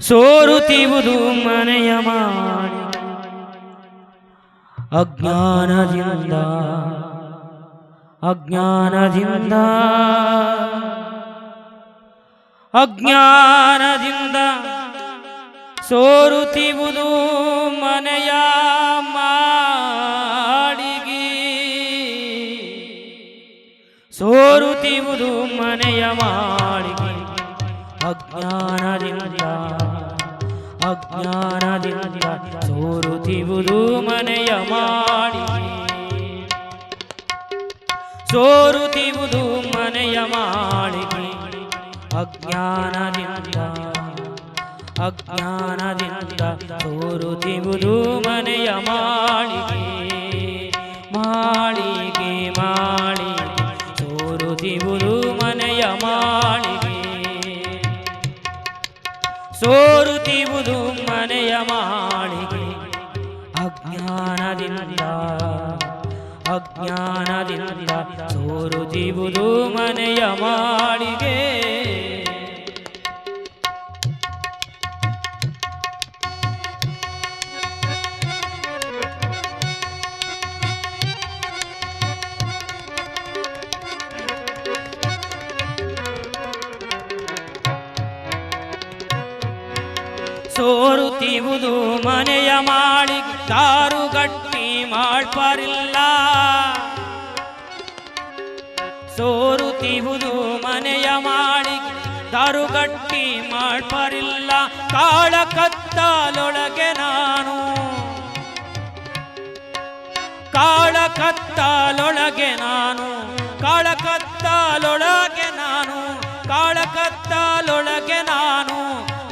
ಸೋರುತ್ತಿರುವುದು ಮನೆಯ ಮಾಡಿ ಅಜ್ಞಾನದಿಂದ ಅಜ್ಞಾನದಿಂದ ಅಜ್ಞಾನದಿಂದ ಸೋರುತ್ತಿರುವುದು ಮನೆಯ ಮಾಡಿಗೆ ಸೋರುತ್ತಿರುವುದು ಮನೆಯ ಮಾಡಿಗೆ ಅಜ್ಞಾನದಿಂದ ಅಜ್ಞಾನದಿಂದ ಸೋರುತ್ತಿರುವುದು ಮನೆಯ ಮಾಡಿಗೆ ಸೋರುತ್ತಿರುವುದು ಮನೆಯ ಮಾಡಿಗೆ ಅಜ್ಞಾನದಿಂದ ಅಜ್ಞಾನದಿಂದ ಸೋರುತ್ತಿರುವುದು ಮನೆಯ ಮಾಳಿಗೆ ಮಾಳಿಗೆ ಮಾಳಿಗೆ ಸೋರುತ್ತಿರುವುದು ಮನೆಯ ಮಾಳಿಗೆ ಸೋರುತ್ತಿರುವುದು ಮನೆಯ ಮಾಳಿಗೆ ಅಜ್ಞಾನದಿಂದ ಅಜ್ಞಾನದಿಂದ ಸೋರುತ್ತಿರುವುದು ಮನೆಯ ಮಾಳಿಗೆ ಸೋರುತ್ತಿರುವುದು ಮನೆಯ ಮಾಳಿಗೆ ದಾರುಗಟ್ಟಿ ಮಾಡ್ಪಾರಿಲ್ಲ ಸೋರುತ್ತಿರುವುದು ಮನೆಯ ಮಾಳಿಗೆ ದಾರುಗಟ್ಟಿ ಮಾಡ್ಪಾರಿಲ್ಲ ಕಾಳ ಕತ್ತಲೊಳಗೆ ನಾನು ಕಾಳ ಕತ್ತಲೊಳಗೆ ನಾನು ಕಾಳ ಕತ್ತಲೊಳಗೆ ನಾನು ಕಾಳ ಕತ್ತಲೊಳಗೆ ನಾನು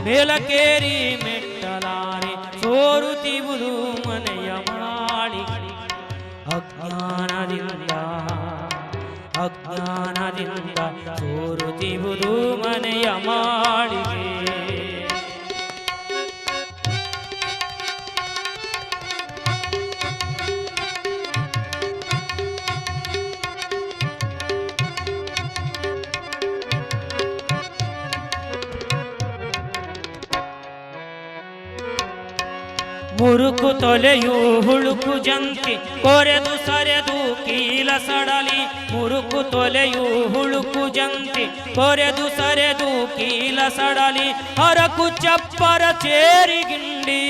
ಮೇಲಕೇರಿ ಮೆಟ್ಟಲಾರೆ ಸೋರುತ್ತಿರುವುದು ಮನೆಯ ಮಾಳಿಗೆ ಅಜ್ಞಾನದಿಂದ ಅಜ್ಞಾನದಿಂದ ಸೋರುತ್ತಿರುವುದು ಮನೆಯ ಮಾಳಿಗೆ ಮುರುಕು ತೊಲೆಯು ಹುಳುಕು ಜಂತಿ ಕೊರೆದು ಸರೆದು ಕೀಲ ಸಡಲಿ ಮುರುಕು ತೊಲೆಯು ಹುಳುಕು ಜಂತಿ ಕೊರೆದು ಸರೆದು ಕೀಲ ಸಡಲಿ ಹರಕು ಚಪ್ಪರ ಚೇರಿಗಿಂಡಿ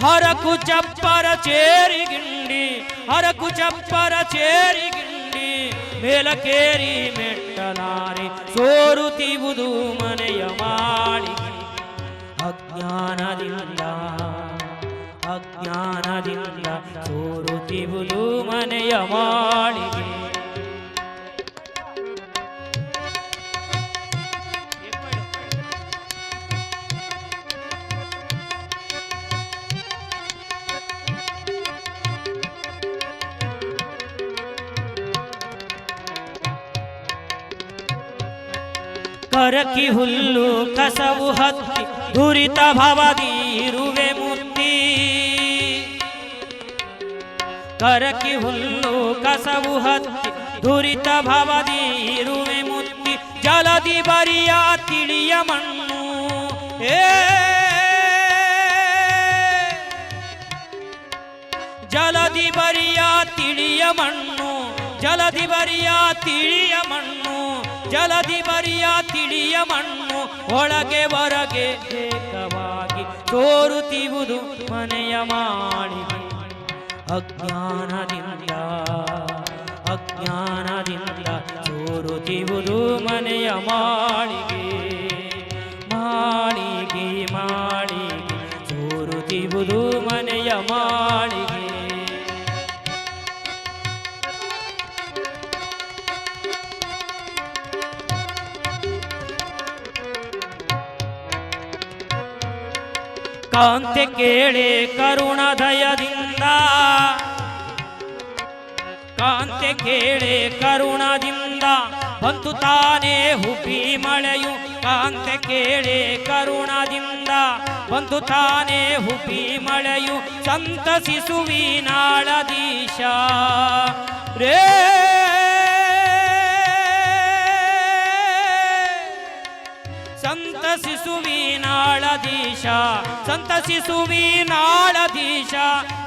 ಹರಕು ಚಪ್ಪರ ಚೇರಿಗಿಂಡಿ ಹರಕು ಚಪ್ಪರ ಚೇರಿಗಿಂಡಿ ಮೇಲಕೇರಿ ಮೆಟ್ಟಲಾರೆ ಸೋರುತ್ತಿರುವುದು ಮನೆಯ ಮಾಳಿಗೆ ಅಜ್ಞಾನದಿಂದ ಅಜ್ಞಾನದಿಂದ ಸೋರುತ್ತಿರುವುದು ಮನೆಯ ಮಾಳಿಗೆ ಕರಕಿ ಹುಲ್ಲು ಕಸವು ಹತ್ತಿ ದುರಿತ ಭವದಿ ಇರುವೆ ಮುತ್ತಿ ಕರಕಿ ಹುಲ್ಲು ಕಸವು ಹತ್ತಿ ದುರಿತ ಭವದಿ ಇರುವೆ ಮುತ್ತಿ ಜಲದಿ ಬರಿಯ ತಿಳಿಯ ಮಣ್ಣು ಜಲದಿ ಬರಿಯ ತಿಳಿಯ ಮಣ್ಣು ಜಲದಿ ಬರಿಯ ತಿಳಿಯ ಮಣ್ಣು ಜಲದಿ ಬರಿಯ ತಿಳಿಯ ಮಣ್ಣು ಒಳಗೆ ಹೊರಗೆ ಏಕವಾಗಿ ಸೋರುತ್ತಿರುವುದು ಮನೆಯ ಮಾಳಿಗೆ ಅಜ್ಞಾನದಿಂದ ಅಜ್ಞಾನದಿಂದ ಸೋರುತ್ತಿರುವುದು ಮನೆಯ ಮಾಳಿಗೆ ಮಾಳಿಗೆ ಮಾಳಿಗೆ ಸೋರುತ್ತಿರುವುದು ಮನೆಯ ಮಾಳಿಗೆ ಕಾಂತೆ ಕೇಳೆ ಕರುಣದಯದಿಂದ ಕಾಂತೆ ಕೇಳೆ ಕರುಣದಿಂದ ಬಂತು ತಾನೇ ಹುಬ್ಬಿ ಮಳೆಯು ಕಾಂತೆ ಕೇಳೆ ಕರುಣದಿಂದ ಬಂತು ತಾನೇ ಹುಬ್ಬಿ ಮಳೆಯು ಸಂತಸಿಸುವಿ ನಾಳದೀಶ ರೇ ಸಂತಸಿಸುವಿನಾಳಧೀಶ ಸಂತಸಿಸುವಿನಾಳಧೀಶ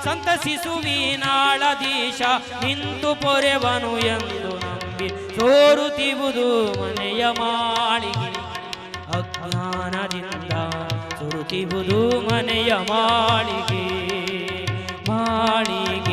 ಸಂತಸಿಸುವಿನಾಳಧೀಶ ನಿಂತು ಪೊರೆವನು ಎಂದು ನಂಬಿ ಸೋರುತ್ತಿರುವುದು ಮನೆಯ ಮಾಳಿಗೆ ಅಜ್ಞಾನದಿಂದ ಸುರುತ್ತಿರುವುದು ಮನೆಯ ಮಾಳಿಗೆ ಮಾಳಿಗೆ